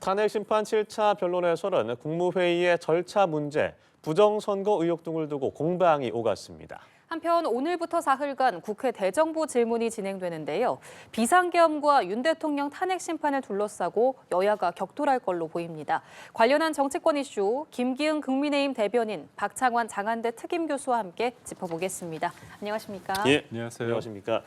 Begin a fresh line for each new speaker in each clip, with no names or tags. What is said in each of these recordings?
탄핵 심판 7차 변론에서는 국무회의의 절차 문제, 부정선거 의혹 등을 두고 공방이 오갔습니다.
한편 오늘부터 사흘간 국회 대정부 질문이 진행되는데요. 비상계엄과 윤 대통령 탄핵 심판을 둘러싸고 여야가 격돌할 걸로 보입니다. 관련한 정치권 이슈 김기흥 국민의힘 대변인, 박창환 장한대 특임교수와 함께 짚어보겠습니다. 안녕하십니까?
예,
안녕하세요.
안녕하십니까?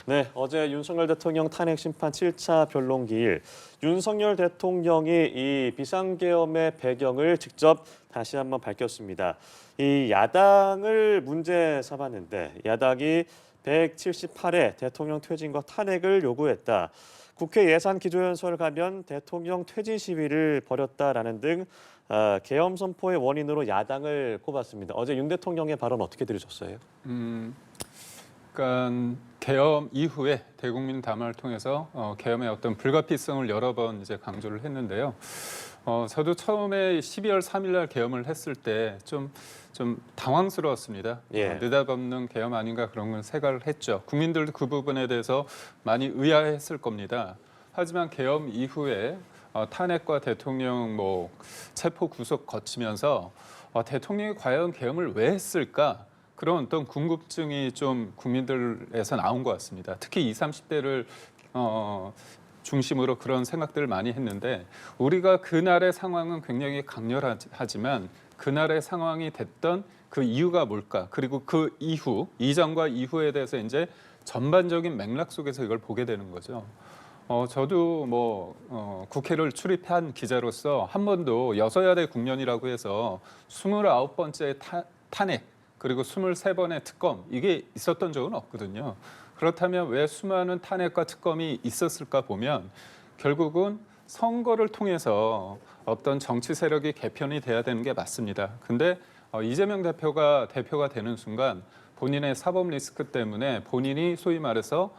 네, 어제 윤석열 대통령 탄핵 심판 7차 변론기일 윤석열 대통령이 이 비상계엄의 배경을 직접 다시 한번 밝혔습니다. 이 야당을 문제 삼았는데 야당이 178회 대통령 퇴진과 탄핵을 요구했다. 국회 예산 기조연설 가면 대통령 퇴진 시위를 벌였다라는 등 계엄 선포의 원인으로 야당을 꼽았습니다. 어제 윤 대통령의 발언 어떻게 들으셨어요?
그러니까 계엄 이후에 대국민 담화를 통해서 계엄의 어떤 불가피성을 여러 번 이제 강조를 했는데요. 저도 처음에 12월 3일 날 계엄을 했을 때 좀 당황스러웠습니다.
예.
느닷없는 계엄 아닌가 그런 건 생각을 했죠. 국민들도 그 부분에 대해서 많이 의아했을 겁니다. 하지만 계엄 이후에 탄핵과 대통령 체포 구속 거치면서 대통령이 과연 계엄을 왜 했을까? 그런 어떤 궁금증이 좀 국민들에서 나온 것 같습니다. 특히 20, 30대를 중심으로 그런 생각들을 많이 했는데 우리가 그날의 상황은 굉장히 강렬하지만 그날의 상황이 됐던 그 이유가 뭘까? 그리고 그 이후, 이전과 이후에 대해서 이제 전반적인 맥락 속에서 이걸 보게 되는 거죠. 저도 국회를 출입한 기자로서 한 번도 여서야대 국면이라고 해서 29번째 탄핵 그리고 23번의 특검 이게 있었던 적은 없거든요. 그렇다면 왜 수많은 탄핵과 특검이 있었을까 보면 결국은 선거를 통해서 어떤 정치 세력이 개편이 돼야 되는 게 맞습니다. 근데 이재명 대표가 되는 순간 본인의 사법 리스크 때문에 본인이 소위 말해서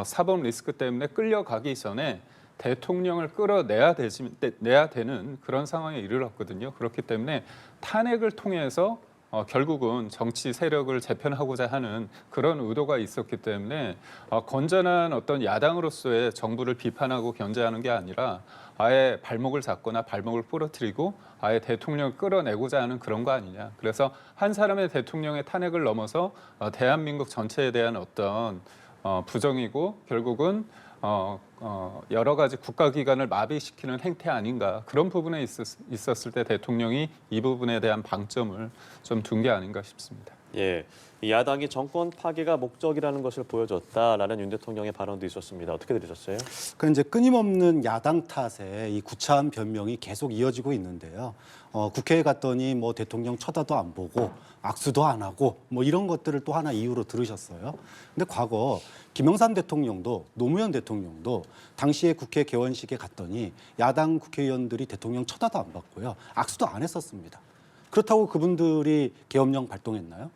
사법 리스크 때문에 끌려가기 전에 대통령을 끌어내야 되는 그런 상황에 이르렀거든요. 그렇기 때문에 탄핵을 통해서 결국은 정치 세력을 재편하고자 하는 그런 의도가 있었기 때문에 건전한 어떤 야당으로서의 정부를 비판하고 견제하는 게 아니라 아예 발목을 잡거나 발목을 부러뜨리고 아예 대통령을 끌어내고자 하는 그런 거 아니냐. 그래서 한 사람의 대통령의 탄핵을 넘어서 대한민국 전체에 대한 어떤 부정이고 결국은 여러 가지 국가기관을 마비시키는 행태 아닌가 그런 부분에 있었을 때 대통령이 이 부분에 대한 방점을 좀 둔 게 아닌가 싶습니다.
예, 이 야당이 정권 파괴가 목적이라는 것을 보여줬다라는 윤 대통령의 발언도 있었습니다. 어떻게 들으셨어요?
그 이제 끊임없는 야당 탓에 이 구차한 변명이 계속 이어지고 있는데요. 국회에 갔더니 대통령 쳐다도 안 보고 악수도 안 하고 이런 것들을 또 하나 이유로 들으셨어요. 근데 과거 김영삼 대통령도 노무현 대통령도 당시에 국회 개원식에 갔더니 야당 국회의원들이 대통령 쳐다도 안 봤고요. 악수도 안 했었습니다. 그렇다고 그분들이 계엄령 발동했나요?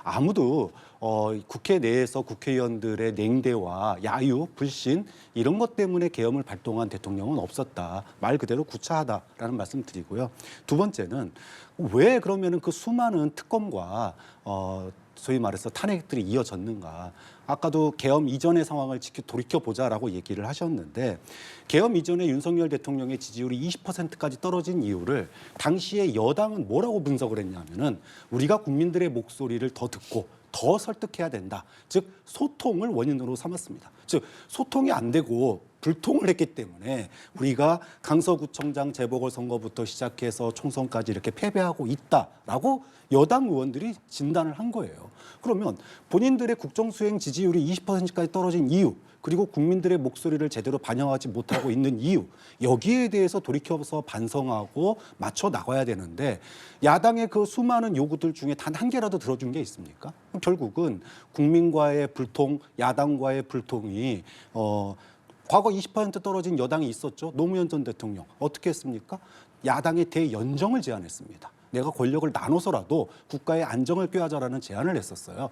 아무도 국회 내에서 국회의원들의 냉대와 야유, 불신 이런 것 때문에 계엄을 발동한 대통령은 없었다. 말 그대로 구차하다라는 말씀 드리고요. 두 번째는 왜 그러면은 그 수많은 특검과 소위 말해서 탄핵들이 이어졌는가. 아까도 계엄 이전의 상황을 돌이켜보자라고 얘기를 하셨는데 계엄 이전에 윤석열 대통령의 지지율이 20%까지 떨어진 이유를 당시에 여당은 뭐라고 분석을 했냐면은 우리가 국민들의 목소리를 더 듣고 더 설득해야 된다. 즉 소통을 원인으로 삼았습니다. 즉 소통이 안 되고 불통을 했기 때문에 우리가 강서구청장 재보궐선거부터 시작해서 총선까지 이렇게 패배하고 있다라고 여당 의원들이 진단을 한 거예요. 그러면 본인들의 국정수행 지지율이 20%까지 떨어진 이유, 그리고 국민들의 목소리를 제대로 반영하지 못하고 있는 이유, 여기에 대해서 돌이켜서 반성하고 맞춰 나가야 되는데 야당의 그 수많은 요구들 중에 단 한 개라도 들어준 게 있습니까? 결국은 국민과의 불통, 야당과의 불통이 과거 20% 떨어진 여당이 있었죠. 노무현 전 대통령 어떻게 했습니까? 야당의 대연정을 제안했습니다. 내가 권력을 나눠서라도 국가의 안정을 꾀하자라는 제안을 했었어요.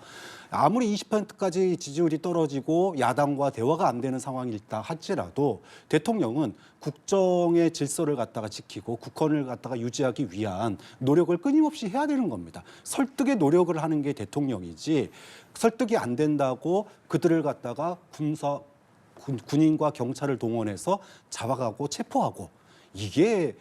아무리 20%까지 지지율이 떨어지고 야당과 대화가 안 되는 상황이다 할지라도 대통령은 국정의 질서를 갖다가 지키고 국헌을 갖다가 유지하기 위한 노력을 끊임없이 해야 되는 겁니다. 설득의 노력을 하는 게 대통령이지 설득이 안 된다고 그들을 갖다가 군인과 경찰을 동원해서 잡아가고 체포하고 이게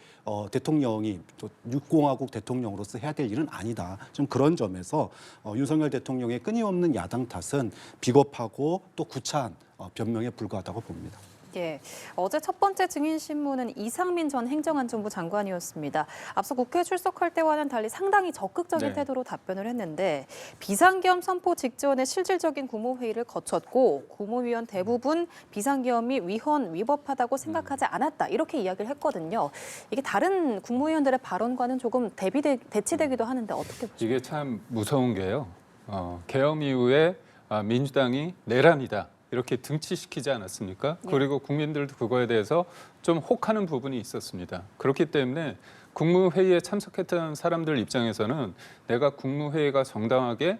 대통령이 또 육공화국 대통령으로서 해야 될 일은 아니다. 좀 그런 점에서 윤석열 대통령의 끊임없는 야당 탓은 비겁하고 또 구차한 변명에 불과하다고 봅니다.
예, 어제 첫 번째 증인 신문은 이상민 전 행정안전부 장관이었습니다. 앞서 국회 출석할 때와는 달리 상당히 적극적인
네.
태도로 답변을 했는데 비상계엄 선포 직전에 실질적인 국무회의를 거쳤고 국무위원 대부분 비상계엄이 위헌위법하다고 생각하지 않았다 이렇게 이야기를 했거든요. 이게 다른 국무위원들의 발언과는 조금 대치되기도 하는데 어떻게 보십니까?
이게 참 무서운 게요. 계엄 이후에 민주당이 내란이다. 이렇게 등치시키지 않았습니까?
예.
그리고 국민들도 그거에 대해서 좀 혹하는 부분이 있었습니다. 그렇기 때문에 국무회의에 참석했던 사람들 입장에서는 내가 국무회의가 정당하게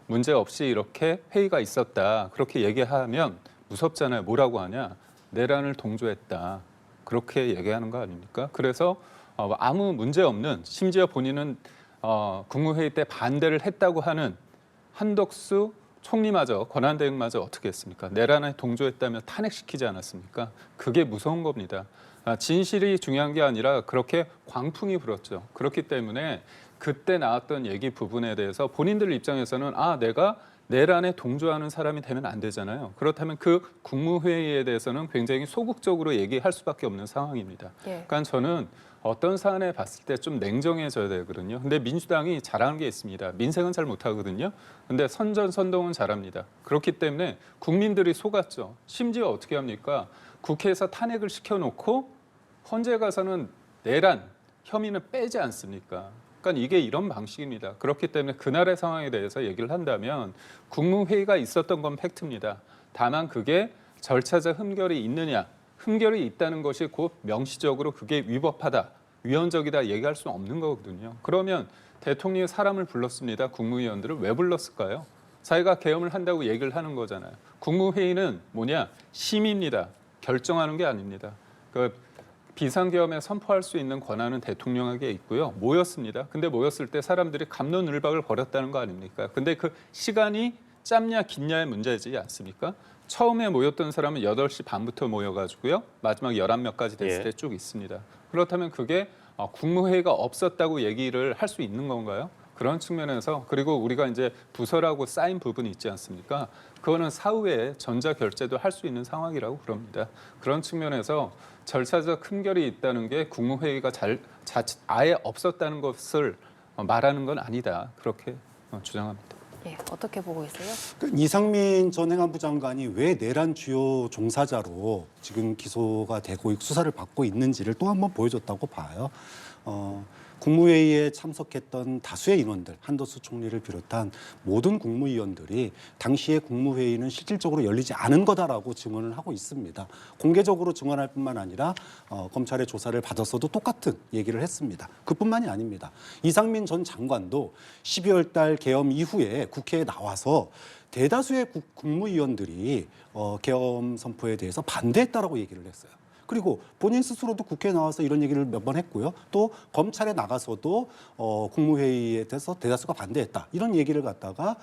문제 없이 이렇게 회의가 있었다. 그렇게 얘기하면 무섭잖아요. 뭐라고 하냐? 내란을 동조했다. 그렇게 얘기하는 거 아닙니까? 그래서 아무 문제 없는 심지어 본인은 국무회의 때 반대를 했다고 하는 한덕수 총리마저 권한대행마저 어떻게 했습니까? 내란에 동조했다며 탄핵시키지 않았습니까? 그게 무서운 겁니다. 진실이 중요한 게 아니라 그렇게 광풍이 불었죠. 그렇기 때문에 그때 나왔던 얘기 부분에 대해서 본인들 입장에서는 내가 내란에 동조하는 사람이 되면 안 되잖아요. 그렇다면 그 국무회의에 대해서는 굉장히 소극적으로 얘기할 수밖에 없는 상황입니다.
예.
그러니까 저는 어떤 사안에 봤을 때 좀 냉정해져야 되거든요. 근데 민주당이 잘하는 게 있습니다. 민생은 잘 못하거든요. 근데 선전선동은 잘합니다. 그렇기 때문에 국민들이 속았죠. 심지어 어떻게 합니까? 국회에서 탄핵을 시켜놓고 헌재 가서는 내란 혐의는 빼지 않습니까? 그러니까 이게 이런 방식입니다. 그렇기 때문에 그날의 상황에 대해서 얘기를 한다면 국무회의가 있었던 건 팩트입니다. 다만 그게 절차적 흠결이 있느냐, 흠결이 있다는 것이 곧 명시적으로 그게 위법하다, 위헌적이다 얘기할 수는 없는 거거든요. 그러면 대통령이 사람을 불렀습니다. 국무위원들을 왜 불렀을까요? 자기가 계엄을 한다고 얘기를 하는 거잖아요. 국무회의는 뭐냐? 심의입니다. 결정하는 게 아닙니다. 그 비상계엄에 선포할 수 있는 권한은 대통령에게 있고요. 모였습니다. 근데 모였을 때 사람들이 갑론을박을 벌였다는 거 아닙니까? 근데 그 시간이 짧냐 긴냐의 문제지 않습니까? 처음에 모였던 사람은 8시 반부터 모여가지고요. 마지막 11명까지 됐을
예.
때 쭉 있습니다. 그렇다면 그게 국무회의가 없었다고 얘기를 할 수 있는 건가요? 그런 측면에서 그리고 우리가 이제 부서라고 쌓인 부분이 있지 않습니까? 그거는 사후에 전자결제도 할 수 있는 상황이라고 그럽니다. 그런 측면에서 절차적 흠결이 있다는 게 국무회의가 아예 없었다는 것을 말하는 건 아니다. 그렇게 주장합니다.
예, 어떻게 보고 계세요?
이상민 전 행안부 장관이 왜 내란 주요 종사자로 지금 기소가 되고 수사를 받고 있는지를 또 한 번 보여줬다고 봐요. 국무회의에 참석했던 다수의 인원들, 한덕수 총리를 비롯한 모든 국무위원들이 당시에 국무회의는 실질적으로 열리지 않은 거다라고 증언을 하고 있습니다. 공개적으로 증언할 뿐만 아니라 검찰의 조사를 받았어도 똑같은 얘기를 했습니다. 그뿐만이 아닙니다. 이상민 전 장관도 12월 달 계엄 이후에 국회에 나와서 대다수의 국무위원들이 계엄 선포에 대해서 반대했다라고 얘기를 했어요. 그리고 본인 스스로도 국회에 나와서 이런 얘기를 몇 번 했고요. 또 검찰에 나가서도 국무회의에 대해서 대다수가 반대했다. 이런 얘기를 갖다가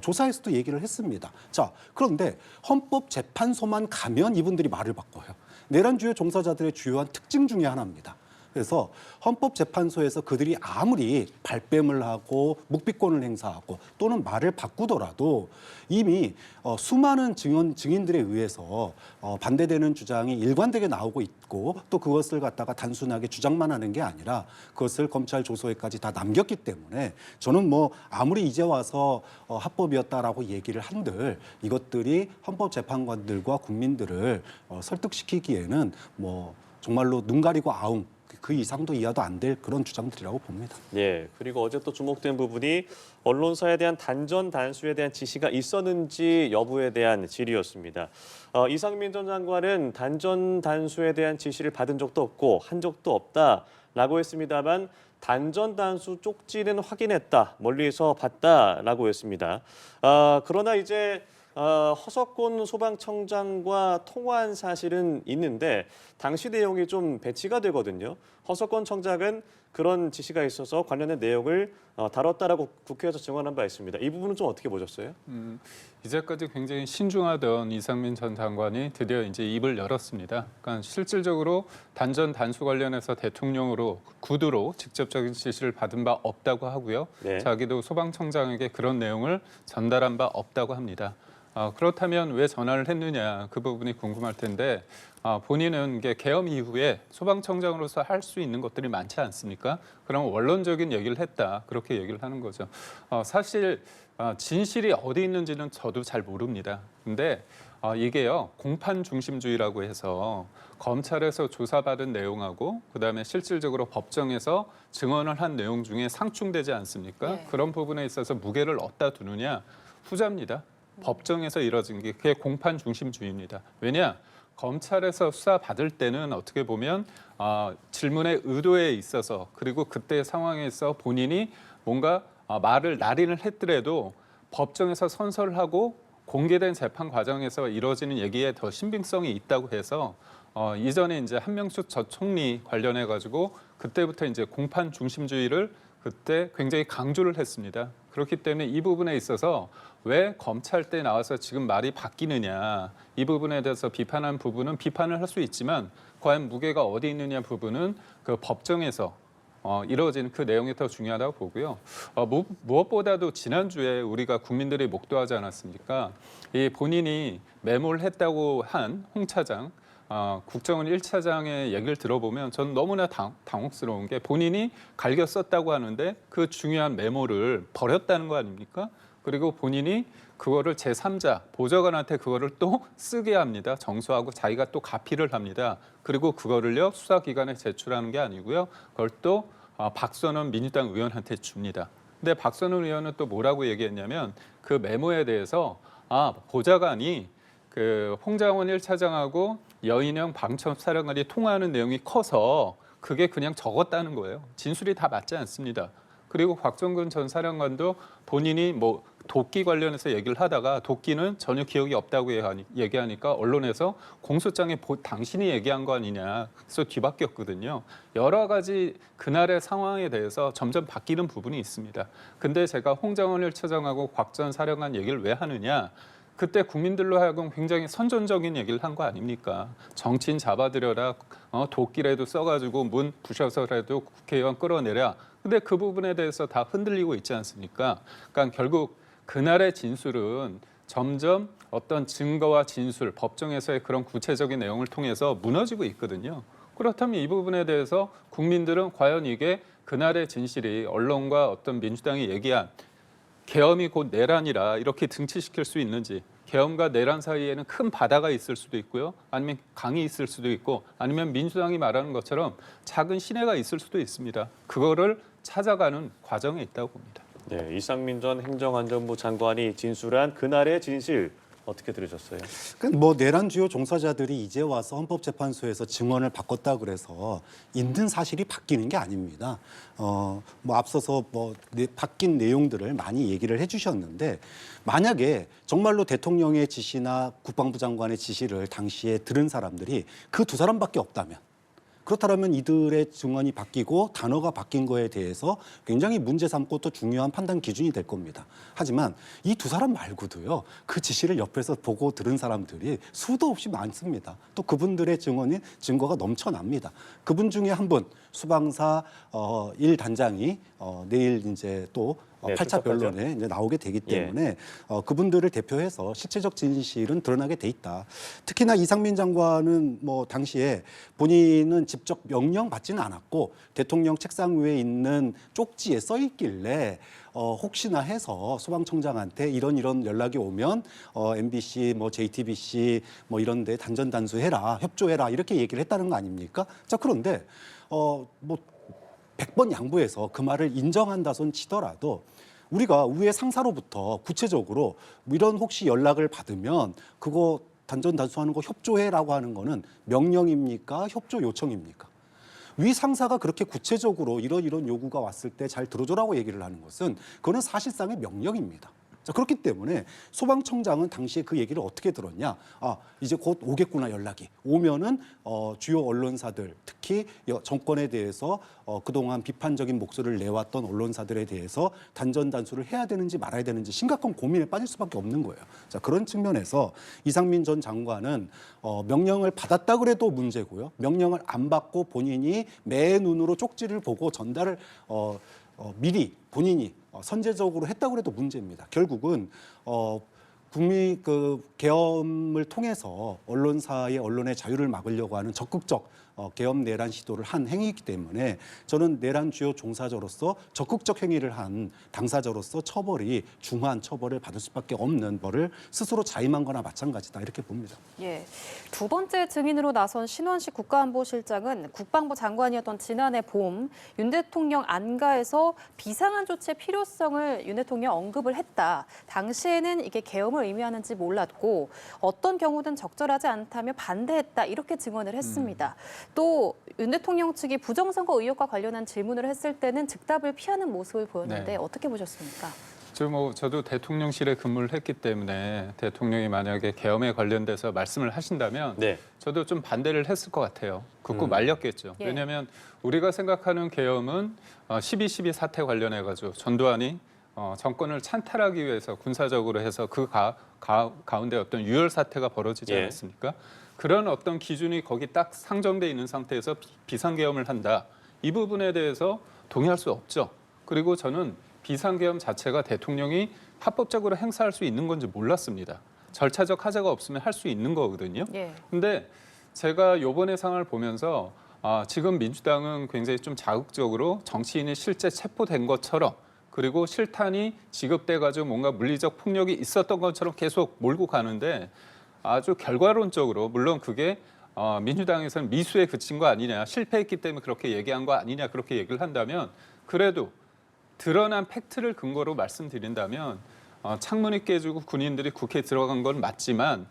조사에서도 얘기를 했습니다. 자, 그런데 헌법재판소만 가면 이분들이 말을 바꿔요. 내란 주요 종사자들의 주요한 특징 중에 하나입니다. 그래서 헌법재판소에서 그들이 아무리 발뺌을 하고 묵비권을 행사하고 또는 말을 바꾸더라도 이미 수많은 증인들에 의해서 반대되는 주장이 일관되게 나오고 있고 또 그것을 갖다가 단순하게 주장만 하는 게 아니라 그것을 검찰 조서에까지 다 남겼기 때문에 저는 뭐 아무리 이제 와서 합법이었다라고 얘기를 한들 이것들이 헌법재판관들과 국민들을 설득시키기에는 뭐 정말로 눈 가리고 아웅 그 이상도 이하도 안 될 그런 주장들이라고 봅니다.
예, 그리고 어제 또 주목된 부분이 언론사에 대한 단전 단수에 대한 지시가 있었는지 여부에 대한 질의였습니다. 이상민 전 장관은 단전 단수에 대한 지시를 받은 적도 없고 한 적도 없다라고 했습니다만 단전 단수 쪽지는 확인했다, 멀리서 봤다라고 했습니다. 그러나 이제 허석곤 소방청장과 통화한 사실은 있는데 당시 내용이 좀 배치가 되거든요. 허석곤 청장은 그런 지시가 있어서 관련된 내용을 다뤘다라고 국회에서 증언한 바 있습니다. 이 부분은 좀 어떻게 보셨어요?
이제까지 굉장히 신중하던 이상민 전 장관이 드디어 이제 입을 열었습니다. 그러니까 실질적으로 단전 단수 관련해서 대통령으로 구두로 직접적인 지시를 받은 바 없다고 하고요.
네.
자기도 소방청장에게 그런 내용을 전달한 바 없다고 합니다. 그렇다면 왜 전화를 했느냐 그 부분이 궁금할 텐데 본인은 이게 계엄 이후에 소방청장으로서 할 수 있는 것들이 많지 않습니까? 그럼 원론적인 얘기를 했다 그렇게 얘기를 하는 거죠. 사실 진실이 어디 있는지는 저도 잘 모릅니다. 근데 이게요 공판 중심주의라고 해서 검찰에서 조사받은 내용하고 그다음에 실질적으로 법정에서 증언을 한 내용 중에 상충되지 않습니까?
네.
그런 부분에 있어서 무게를 어디다 두느냐 후자입니다. 법정에서 이뤄진 게 그게 공판 중심주의입니다. 왜냐? 검찰에서 수사 받을 때는 어떻게 보면 질문의 의도에 있어서 그리고 그때 상황에서 본인이 뭔가 말을 날인을 했더라도 법정에서 선서를 하고 공개된 재판 과정에서 이루어지는 얘기에 더 신빙성이 있다고 해서 이전에 이제 한명숙 전 총리 관련해 가지고 그때부터 이제 공판 중심주의를 그때 굉장히 강조를 했습니다. 그렇기 때문에 이 부분에 있어서 왜 검찰 때 나와서 지금 말이 바뀌느냐 이 부분에 대해서 비판한 부분은 비판을 할 수 있지만 과연 무게가 어디 있느냐 부분은 그 법정에서 이루어진 그 내용이 더 중요하다고 보고요. 무엇보다도 지난주에 우리가 국민들이 목도하지 않았습니까? 이 본인이 메모를 했다고 한 홍 차장 국정원 1차장의 얘기를 들어보면 저는 너무나 당혹스러운 게 본인이 갈겨 썼다고 하는데 그 중요한 메모를 버렸다는 거 아닙니까? 그리고 본인이 그거를 제3자 보좌관한테 그거를 또 쓰게 합니다. 정수하고 자기가 또 가피를 합니다. 그리고 그거를요 수사기관에 제출하는 게 아니고요. 그걸 또 박선원 민주당 의원한테 줍니다. 근데 박선원 의원은 또 뭐라고 얘기했냐면 그 메모에 대해서 보좌관이 그 홍장원 1차장하고 여인영 방첩사령관이 통화하는 내용이 커서 그게 그냥 적었다는 거예요. 진술이 다 맞지 않습니다. 그리고 곽정근 전 사령관도 본인이 뭐 도끼 관련해서 얘기를 하다가 도끼는 전혀 기억이 없다고 얘기하니까 언론에서 공소장에 당신이 얘기한 거 아니냐 그래서 뒤바뀌었거든요. 여러 가지 그날의 상황에 대해서 점점 바뀌는 부분이 있습니다. 근데 제가 홍장원 1차장하고 곽 전 사령관 얘기를 왜 하느냐 그때 국민들로 하여금 굉장히 선전적인 얘기를 한 거 아닙니까? 정치인 잡아들여라, 도끼라도 써가지고 문 부셔서라도 국회의원 끌어내라. 근데 그 부분에 대해서 다 흔들리고 있지 않습니까? 그러니까 결국 그날의 진술은 점점 어떤 증거와 진술, 법정에서의 그런 구체적인 내용을 통해서 무너지고 있거든요. 그렇다면 이 부분에 대해서 국민들은 과연 이게 그날의 진실이 언론과 어떤 민주당이 얘기한 계엄이 곧 내란이라 이렇게 등치시킬 수 있는지 계엄과 내란 사이에는 큰 바다가 있을 수도 있고요. 아니면 강이 있을 수도 있고 아니면 민주당이 말하는 것처럼 작은 시내가 있을 수도 있습니다. 그거를 찾아가는 과정에 있다고 봅니다.
네, 이상민 전 행정안전부 장관이 진술한 그날의 진실 어떻게 들으셨어요?
뭐 내란 주요 종사자들이 이제 와서 헌법재판소에서 증언을 바꿨다 그래서 있는 사실이 바뀌는 게 아닙니다. 뭐 앞서서 바뀐 내용들을 많이 얘기를 해주셨는데 만약에 정말로 대통령의 지시나 국방부 장관의 지시를 당시에 들은 사람들이 그 두 사람밖에 없다면. 그렇다면 이들의 증언이 바뀌고 단어가 바뀐 거에 대해서 굉장히 문제 삼고 또 중요한 판단 기준이 될 겁니다. 하지만 이 두 사람 말고도요. 그 지시를 옆에서 보고 들은 사람들이 수도 없이 많습니다. 또 그분들의 증거가 넘쳐납니다. 그분 중에 한 분 수방사 1단장이 내일 이제 또
네,
8차 변론에 이제 나오게 되기 때문에 그분들을 대표해서 실체적 진실은 드러나게 돼 있다. 특히나 이상민 장관은 뭐 당시에 본인은 직접 명령 받지는 않았고 대통령 책상 위에 있는 쪽지에 써 있길래 혹시나 해서 소방청장한테 이런 연락이 오면 MBC, 뭐 JTBC 뭐 이런 데 단전단수해라, 협조해라 이렇게 얘기를 했다는 거 아닙니까? 자, 그런데 뭐 100번 양보해서 그 말을 인정한다 손 치더라도 우리가 위에 상사로부터 구체적으로 이런 혹시 연락을 받으면 그거 단전단수하는 거 협조해라고 하는 거는 명령입니까? 협조 요청입니까? 위 상사가 그렇게 구체적으로 이런 요구가 왔을 때 잘 들어줘라고 얘기를 하는 것은 그거는 사실상의 명령입니다. 자, 그렇기 때문에 소방청장은 당시에 그 얘기를 어떻게 들었냐? 이제 곧 오겠구나 연락이. 오면은 주요 언론사들, 특히 정권에 대해서 그동안 비판적인 목소리를 내왔던 언론사들에 대해서 단전단수를 해야 되는지 말아야 되는지 심각한 고민에 빠질 수밖에 없는 거예요. 자, 그런 측면에서 이상민 전 장관은 명령을 받았다 그래도 문제고요. 명령을 안 받고 본인이 매 눈으로 쪽지를 보고 전달을 미리 본인이 선제적으로 했다고 해도 문제입니다. 결국은 국민 계엄을 통해서 언론의 자유를 막으려고 하는 적극적 계엄 내란 시도를 한 행위이기 때문에 저는 내란 주요 종사자로서 적극적 행위를 한 당사자로서 중한 처벌을 받을 수밖에 없는 거를 스스로 자임한 거나 마찬가지다 이렇게 봅니다.
예, 두 번째 증인으로 나선 신원식 국가안보실장은 국방부 장관이었던 지난해 봄 윤 대통령 안가에서 비상한 조치의 필요성을 윤 대통령 언급을 했다. 당시에는 이게 계엄을 의미하는지 몰랐고 어떤 경우든 적절하지 않다며 반대했다. 이렇게 증언을 했습니다. 또 윤 대통령 측이 부정선거 의혹과 관련한 질문을 했을 때는 즉답을 피하는 모습을 보였는데
네.
어떻게 보셨습니까?
저도 대통령실에 근무를 했기 때문에 대통령이 만약에 계엄에 관련돼서 말씀을 하신다면
네.
저도 좀 반대를 했을 것 같아요. 굳고 말렸겠죠.
예.
왜냐하면 우리가 생각하는 계엄은 12.12 사태 관련해가지고 전두환이 정권을 찬탈하기 위해서 군사적으로 해서 그 가운데 어떤 유혈 사태가 벌어지지
예.
않았습니까? 그런 어떤 기준이 거기 딱 상정돼 있는 상태에서 비상계엄을 한다. 이 부분에 대해서 동의할 수 없죠. 그리고 저는 비상계엄 자체가 대통령이 합법적으로 행사할 수 있는 건지 몰랐습니다. 절차적 하자가 없으면 할 수 있는 거거든요.
예.
근데 제가 이번의 상황을 보면서 지금 민주당은 굉장히 좀 자극적으로 정치인이 실제 체포된 것처럼 그리고 실탄이 지급돼가지고 뭔가 물리적 폭력이 있었던 것처럼 계속 몰고 가는데 아주 결과론적으로 물론 그게 민주당에서는 미수에 그친 거 아니냐 실패했기 때문에 그렇게 얘기한 거 아니냐 그렇게 얘기를 한다면 그래도 드러난 팩트를 근거로 말씀드린다면 창문이 깨지고 군인들이 국회에 들어간 건 맞지만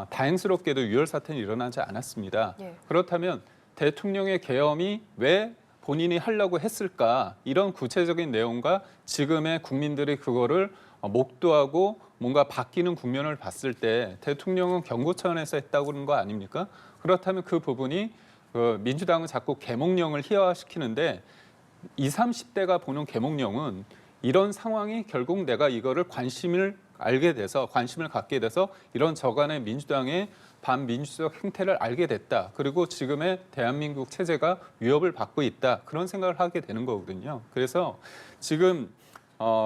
다행스럽게도 유혈 사태는 일어나지 않았습니다.
예.
그렇다면 대통령의 계엄이 왜 본인이 하려고 했을까 이런 구체적인 내용과 지금의 국민들이 그거를 목도하고 뭔가 바뀌는 국면을 봤을 때 대통령은 경고 차원에서 했다고 그런 거 아닙니까? 그렇다면 그 부분이 민주당은 자꾸 계몽령을 희화화시키는데 20, 30대가 보는 계몽령은 이런 상황이 결국 내가 이거를 관심을 갖게 돼서 이런 저간의 민주당의 반민주적 행태를 알게 됐다. 그리고 지금의 대한민국 체제가 위협을 받고 있다. 그런 생각을 하게 되는 거거든요. 그래서 지금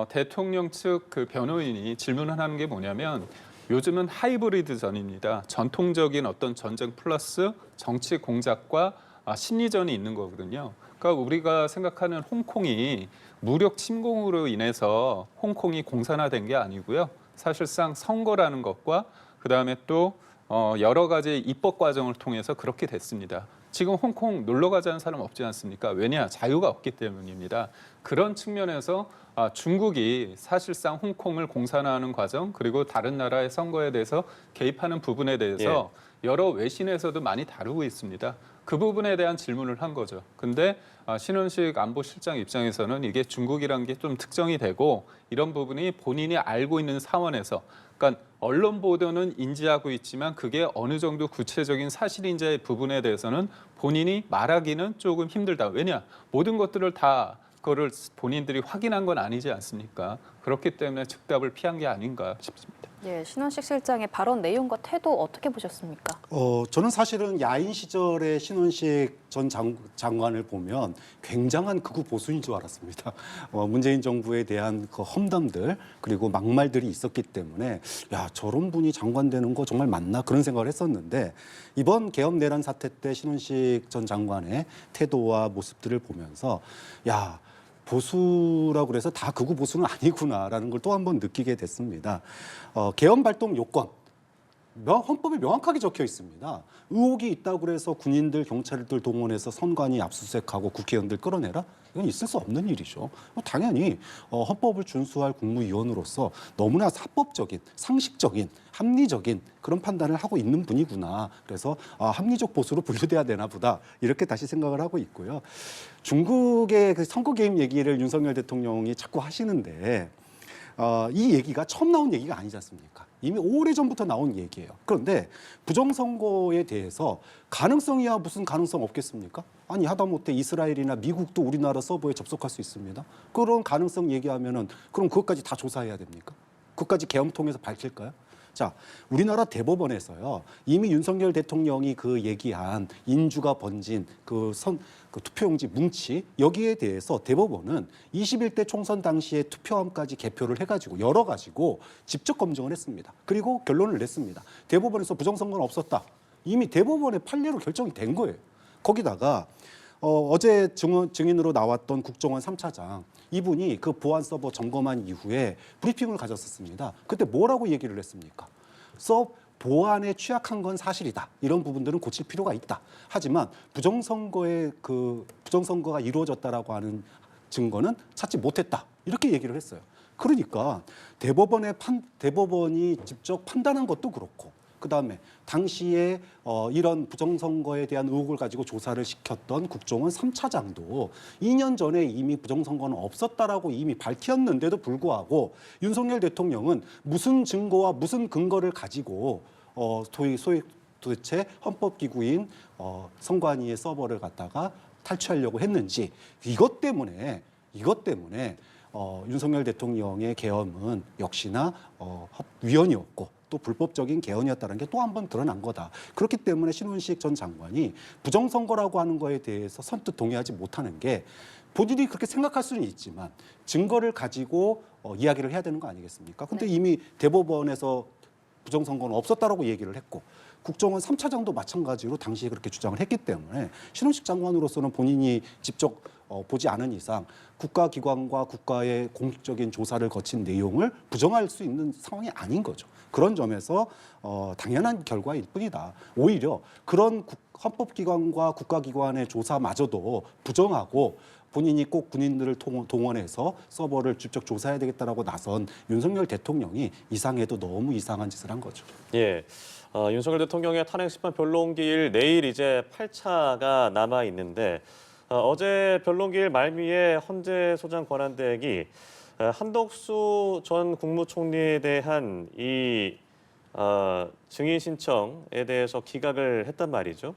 대통령 측 그 변호인이 질문을 하는 게 뭐냐면 요즘은 하이브리드 전입니다. 전통적인 어떤 전쟁 플러스 정치 공작과 심리전이 있는 거거든요. 그러니까 우리가 생각하는 홍콩이 무력 침공으로 인해서 홍콩이 공산화된 게 아니고요. 사실상 선거라는 것과 그다음에 또 여러 가지 입법 과정을 통해서 그렇게 됐습니다. 지금 홍콩 놀러 가자는 사람 없지 않습니까? 왜냐? 자유가 없기 때문입니다. 그런 측면에서 중국이 사실상 홍콩을 공산화하는 과정 그리고 다른 나라의 선거에 대해서 개입하는 부분에 대해서 여러 외신에서도 많이 다루고 있습니다. 그 부분에 대한 질문을 한 거죠. 근데 신원식 안보실장 입장에서는 이게 중국이라는 게 좀 특정이 되고 이런 부분이 본인이 알고 있는 사원에서 그러니까 언론 보도는 인지하고 있지만 그게 어느 정도 구체적인 사실인지의 부분에 대해서는 본인이 말하기는 조금 힘들다. 왜냐? 모든 것들을 다 그거를 본인들이 확인한 건 아니지 않습니까? 그렇기 때문에 즉답을 피한 게 아닌가 싶습니다.
예, 신원식 실장의 발언 내용과 태도 어떻게 보셨습니까?
저는 사실은 야인 시절의 신원식 전 장관을 보면 굉장한 극우 보수인 줄 알았습니다. 문재인 정부에 대한 그 험담들 그리고 막말들이 있었기 때문에 야 저런 분이 장관 되는 거 정말 맞나 그런 생각을 했었는데 이번 계엄 내란 사태 때 신원식 전 장관의 태도와 모습들을 보면서 야 보수라고 그래서 다 극우 보수는 아니구나라는 걸 또 한 번 느끼게 됐습니다. 계엄 발동 요건 헌법에 명확하게 적혀 있습니다. 의혹이 있다고 그래서 군인들, 경찰들 동원해서 선관위 압수수색하고 국회의원들 끌어내라? 이건 있을 수 없는 일이죠. 당연히 헌법을 준수할 국무위원으로서 너무나 합법적인, 상식적인, 합리적인 그런 판단을 하고 있는 분이구나. 그래서 합리적 보수로 분류돼야 되나 보다. 이렇게 다시 생각을 하고 있고요. 중국의 그 선거 개입 얘기를 윤석열 대통령이 자꾸 하시는데 이 얘기가 처음 나온 얘기가 아니지 않습니까? 이미 오래전부터 나온 얘기예요. 그런데 부정선거에 대해서 가능성이야 무슨 가능성 없겠습니까? 아니 하다못해 이스라엘이나 미국도 우리나라 서버에 접속할 수 있습니다. 그런 가능성 얘기하면은 그럼 그것까지 다 조사해야 됩니까? 그것까지 계엄 통해서 밝힐까요? 자, 우리나라 대법원에서요. 이미 윤석열 대통령이 그 얘기한 인주가 번진 그 투표용지 뭉치 여기에 대해서 대법원은 21대 총선 당시에 투표함까지 개표를 해가지고 열어가지고 직접 검증을 했습니다. 그리고 결론을 냈습니다. 대법원에서 부정선거는 없었다. 이미 대법원의 판례로 결정이 된 거예요. 거기다가 어제 증인으로 나왔던 국정원 3차장 이분이 그 보안 서버 점검한 이후에 브리핑을 가졌었습니다. 그때 뭐라고 얘기를 했습니까? 보안에 취약한 건 사실이다. 이런 부분들은 고칠 필요가 있다. 하지만 부정선거가 이루어졌다라고 하는 증거는 찾지 못했다. 이렇게 얘기를 했어요. 그러니까 대법원이 직접 판단한 것도 그렇고 그다음에 당시에 이런 부정선거에 대한 의혹을 가지고 조사를 시켰던 국정원 3차장도 2년 전에 이미 부정선거는 없었다라고 이미 밝혔는데도 불구하고 윤석열 대통령은 무슨 증거와 무슨 근거를 가지고 도대체 헌법기구인 선관위의 서버를 갖다가 탈취하려고 했는지 이것 때문에 윤석열 대통령의 계엄은 역시나 위헌이었고 또 불법적인 개헌이었다는 게 또 한 번 드러난 거다. 그렇기 때문에 신원식 전 장관이 부정선거라고 하는 거에 대해서 선뜻 동의하지 못하는 게 본인이 그렇게 생각할 수는 있지만 증거를 가지고 이야기를 해야 되는 거 아니겠습니까? 근데 이미 대법원에서 부정선거는 없었다라고 얘기를 했고 국정원 3차장도 마찬가지로 당시에 그렇게 주장을 했기 때문에 신원식 장관으로서는 본인이 직접 보지 않은 이상 국가기관과 국가의 공식적인 조사를 거친 내용을 부정할 수 있는 상황이 아닌 거죠. 그런 점에서 당연한 결과일 뿐이다. 오히려 그런 헌법기관과 국가기관의 조사마저도 부정하고 본인이 꼭 군인들을 동원해서 서버를 직접 조사해야 되겠다라고 나선 윤석열 대통령이 이상해도 너무 이상한 짓을 한 거죠.
예. 윤석열 대통령의 탄핵 심판 변론기일 내일 이제 8차가 남아 있는데 어제 변론기일 말미에 헌재 소장 권한대행이 한덕수 전 국무총리에 대한 이 증인 신청에 대해서 기각을 했단 말이죠.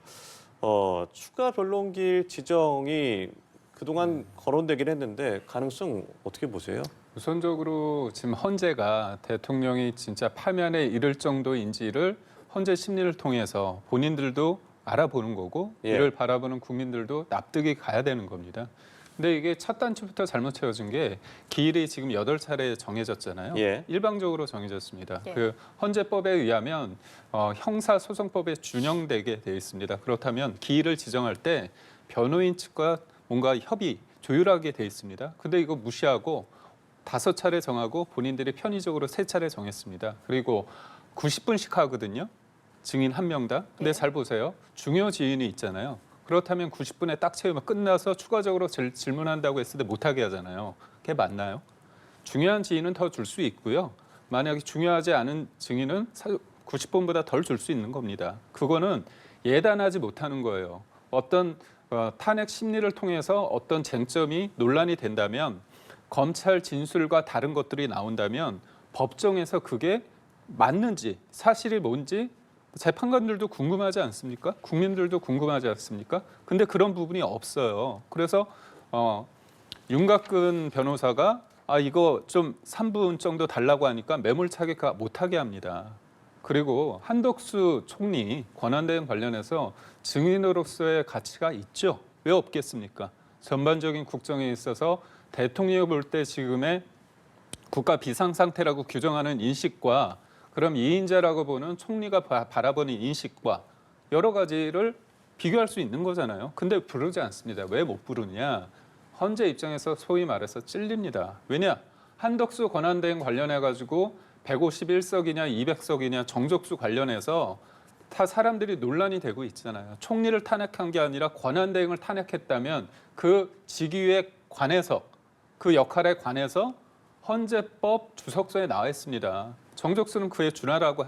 추가 변론기일 지정이 그동안 거론되긴 했는데 가능성 어떻게 보세요?
우선적으로 지금 헌재가 대통령이 진짜 파면에 이를 정도인지를 헌재 심리를 통해서 본인들도 알아보는 거고
예.
이를 바라보는 국민들도 납득이 가야 되는 겁니다. 근데 이게 첫 단추부터 잘못 채워진 게 기일이 지금 8차례 정해졌잖아요.
예.
일방적으로 정해졌습니다.
예.
그 헌재법에 의하면 형사소송법에 준용되게 돼 있습니다. 그렇다면 기일을 지정할 때 변호인 측과 뭔가 협의, 조율하게 돼 있습니다. 근데 이거 무시하고 5차례 정하고 본인들이 편의적으로 3차례 정했습니다. 그리고 90분씩 하거든요. 증인 1명당. 근데
예.
잘 보세요. 중요 지인이 있잖아요. 그렇다면 90분에 딱 채우면 끝나서 추가적으로 질문한다고 했을 때 못하게 하잖아요. 그게 맞나요? 중요한 지인은 더 줄 수 있고요. 만약에 중요하지 않은 증인은 90분보다 덜 줄 수 있는 겁니다. 그거는 예단하지 못하는 거예요. 어떤 탄핵 심리를 통해서 어떤 쟁점이 논란이 된다면 검찰 진술과 다른 것들이 나온다면 법정에서 그게 맞는지 사실이 뭔지 재판관들도 궁금하지 않습니까? 국민들도 궁금하지 않습니까? 근데 그런 부분이 없어요. 그래서 윤곽근 변호사가 이거 좀 3분 정도 달라고 하니까 매몰차게 못하게 합니다. 그리고 한덕수 총리 권한대행 관련해서 증인으로서의 가치가 있죠. 왜 없겠습니까? 전반적인 국정에 있어서 대통령이 볼 때 지금의 국가 비상상태라고 규정하는 인식과 그럼 이인자라고 보는 총리가 바라보는 인식과 여러 가지를 비교할 수 있는 거잖아요. 근데 부르지 않습니다. 왜 못 부르냐? 헌재 입장에서 소위 말해서 찔립니다. 왜냐? 한덕수 권한대행 관련해가지고 151석이냐 200석이냐 정족수 관련해서 다 사람들이 논란이 되고 있잖아요. 총리를 탄핵한 게 아니라 권한대행을 탄핵했다면 그 직위에 관해서 그 역할에 관해서 헌재법 주석서에 나와 있습니다. 정족수는 그에 준하라고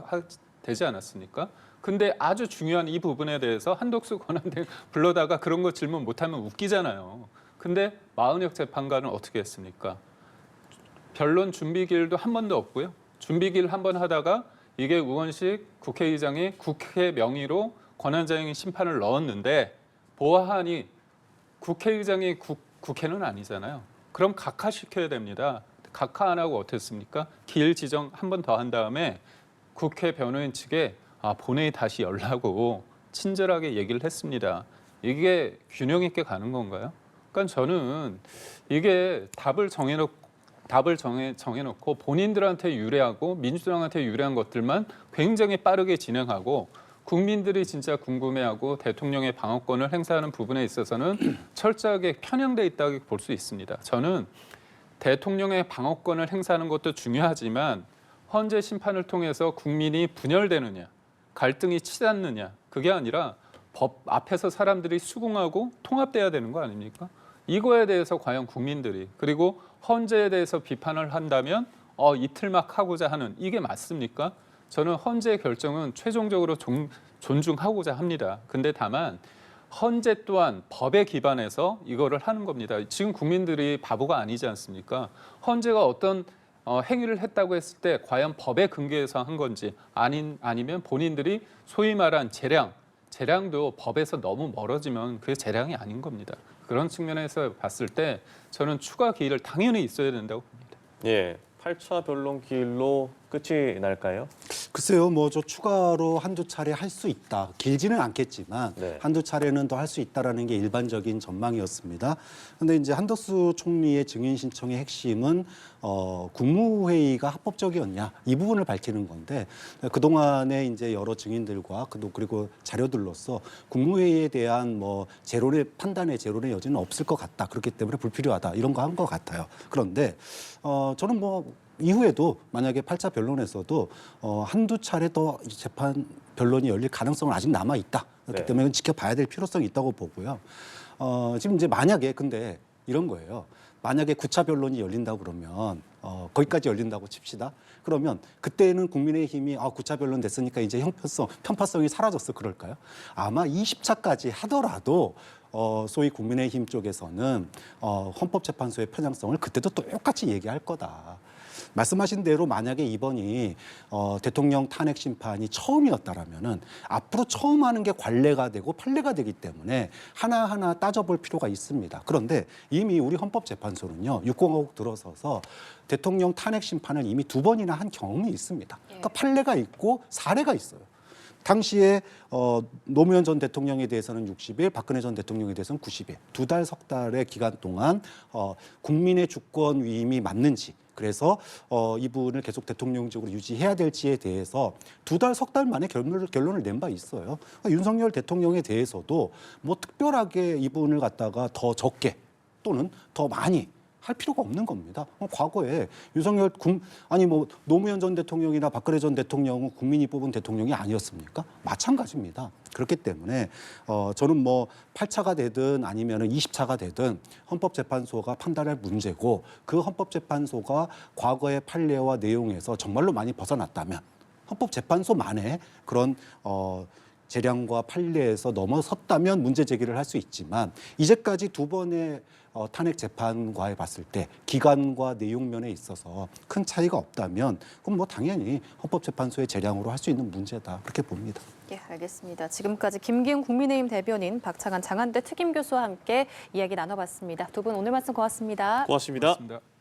되지 않았습니까? 근데 아주 중요한 이 부분에 대해서 한덕수 권한대행 불러다가 그런 거 질문 못하면 웃기잖아요. 근데 마은혁 재판관은 어떻게 했습니까? 변론 준비 기일도 한 번도 없고요. 준비 기일 한 번 하다가 이게 우원식 국회의장이 국회 명의로 권한쟁의 심판을 넣었는데 보아하니 국회의장이 국회는 아니잖아요. 그럼 각하시켜야 됩니다. 각하 안 하고 어땠습니까? 기일 지정 한 번 더 한 다음에 국회 변호인 측에 본회의 다시 열라고 친절하게 얘기를 했습니다. 이게 균형 있게 가는 건가요? 그러니까 저는 이게 답을 정해놓고 본인들한테 유리하고 민주당한테 유리한 것들만 굉장히 빠르게 진행하고 국민들이 진짜 궁금해하고 대통령의 방어권을 행사하는 부분에 있어서는 철저하게 편향돼 있다고 볼 수 있습니다. 저는 대통령의 방어권을 행사하는 것도 중요하지만 헌재 심판을 통해서 국민이 분열되느냐, 갈등이 치닫느냐, 그게 아니라 법 앞에서 사람들이 수긍하고 통합돼야 되는 거 아닙니까? 이거에 대해서 과연 국민들이 그리고 헌재에 대해서 비판을 한다면 이틀 막 하고자 하는 이게 맞습니까? 저는 헌재의 결정은 최종적으로 존중하고자 합니다. 근데 다만 헌재 또한 법에 기반해서 이거를 하는 겁니다. 지금 국민들이 바보가 아니지 않습니까? 헌재가 어떤 행위를 했다고 했을 때 과연 법에 근거해서 한 건지 아니면 본인들이 소위 말한 재량도 법에서 너무 멀어지면 그게 재량이 아닌 겁니다. 그런 측면에서 봤을 때 저는 추가 기일을 당연히 있어야 된다고 봅니다.
예, 8차 변론 기일로 끝이 날까요?
글쎄요, 뭐 저 추가로 한두 차례 할 수 있다. 길지는 않겠지만
네.
한두 차례는 더 할 수 있다라는 게 일반적인 전망이었습니다. 그런데 이제 한덕수 총리의 증인 신청의 핵심은 국무회의가 합법적이었냐 이 부분을 밝히는 건데 그동안에 이제 여러 증인들과 그리고 자료들로서 국무회의에 대한 뭐 판단의 제론의 여지는 없을 것 같다. 그렇기 때문에 불필요하다. 이런 거 한 것 같아요. 그런데 저는 뭐 이후에도 만약에 8차 변론에서도 한두 차례 더 재판 변론이 열릴 가능성은 아직 남아 있다. 그렇기
네.
때문에 지켜봐야 될 필요성이 있다고 보고요. 지금 이제 만약에 근데 이런 거예요. 만약에 9차 변론이 열린다고 그러면 거기까지 열린다고 칩시다. 그러면 그때는 국민의힘이 9차 변론 됐으니까 이제 편파성이 사라졌어 그럴까요? 아마 20차까지 하더라도 소위 국민의힘 쪽에서는 헌법재판소의 편향성을 그때도 똑같이 얘기할 거다. 말씀하신 대로 만약에 이번이 대통령 탄핵 심판이 처음이었다라면은 앞으로 처음 하는 게 관례가 되고 판례가 되기 때문에 하나하나 따져볼 필요가 있습니다. 그런데 이미 우리 헌법재판소는요, 6공화국 들어서서 대통령 탄핵 심판을 이미 2번이나 한 경험이 있습니다. 그러니까 판례가 있고 사례가 있어요. 당시에 노무현 전 대통령에 대해서는 60일, 박근혜 전 대통령에 대해서는 90일, 2달, 석 달의 기간 동안 국민의 주권 위임이 맞는지, 그래서 이분을 계속 대통령직으로 유지해야 될지에 대해서 2달, 석 달 만에 결론을 낸 바 있어요. 그러니까 윤석열 대통령에 대해서도 뭐 특별하게 이분을 갖다가 더 적게 또는 더 많이 할 필요가 없는 겁니다. 과거에 노무현 전 대통령이나 박근혜 전 대통령은 국민이 뽑은 대통령이 아니었습니까? 마찬가지입니다. 그렇기 때문에 저는 뭐 8차가 되든 아니면 20차가 되든 헌법재판소가 판단할 문제고 그 헌법재판소가 과거의 판례와 내용에서 정말로 많이 벗어났다면 헌법재판소만의 그런 재량과 판례에서 넘어섰다면 문제 제기를 할 수 있지만 이제까지 2번의 탄핵 재판과에 봤을 때 기간과 내용면에 있어서 큰 차이가 없다면 그럼 뭐 당연히 헌법재판소의 재량으로 할 수 있는 문제다 그렇게 봅니다.
예, 알겠습니다. 지금까지 김기훈 국민의힘 대변인, 박창한 장한대 특임교수와 함께 이야기 나눠봤습니다. 두 분 오늘 말씀 고맙습니다.
고맙습니다.
고맙습니다.